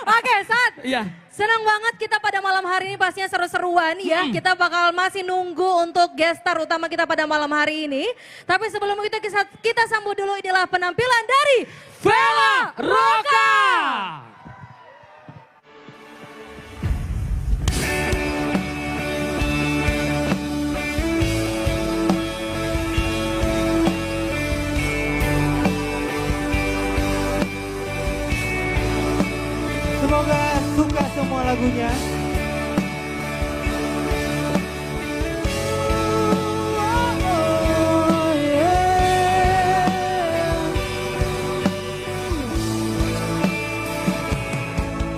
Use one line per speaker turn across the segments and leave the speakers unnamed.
Oke, Sat.
Iya.
Senang banget kita pada malam hari ini pastinya seru-seruan ya. Kita bakal masih nunggu untuk guest star utama kita pada malam hari ini. Tapi sebelum itu kita sambut dulu inilah penampilan dari Vela Roka.
Semoga suka semua lagunya.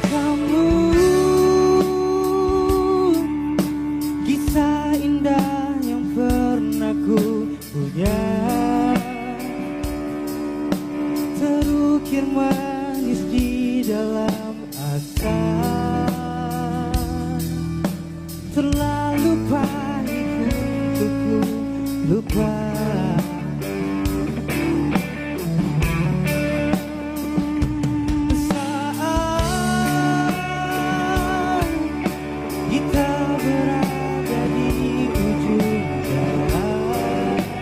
Kamu kisah indah yang pernah ku punya, terukir manis di dalam asa, terlalu pahit untuk ku lupa. Saat kita berada di ujung jalan,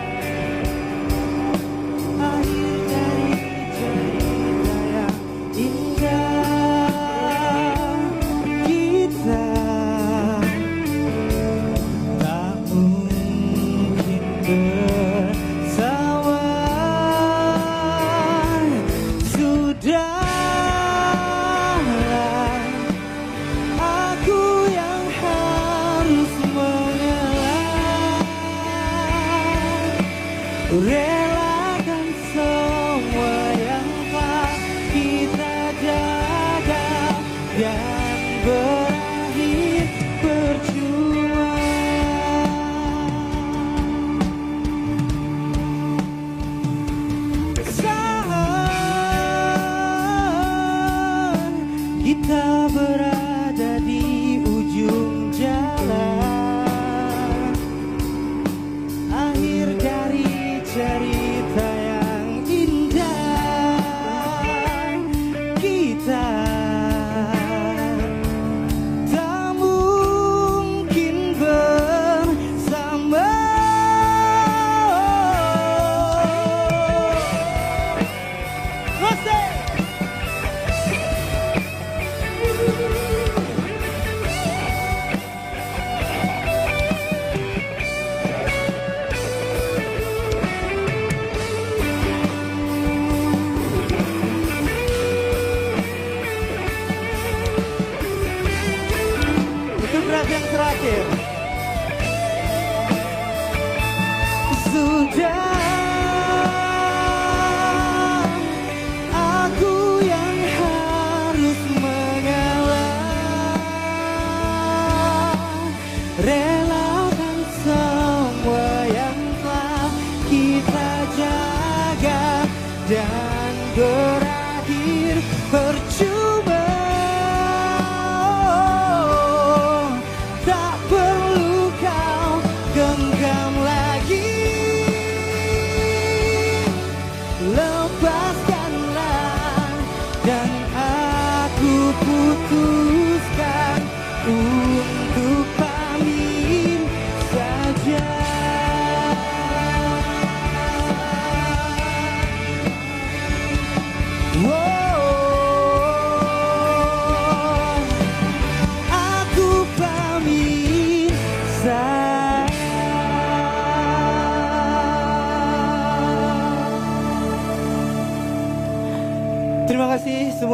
akhir dari cerita yang indah, kita tak mungkin bersama. Sudahlah, aku yang harus mengalah, relakan semua yang telah kita jaga dan berakhir percuma. Saat kita berada di ujung jalan, akhir dari cerita yang indah, kita tak mungkin bersama. Masih. Itu berat yang terakhir. Sudah, aku yang harus mengalah, relakan semua yang telah kita jaga dan berakhir percuma. Tak perlu kau genggam lagi, lepaskanlah, dan aku putuskan untuk pamit saja. Aku pamit saja. Terima kasih semua.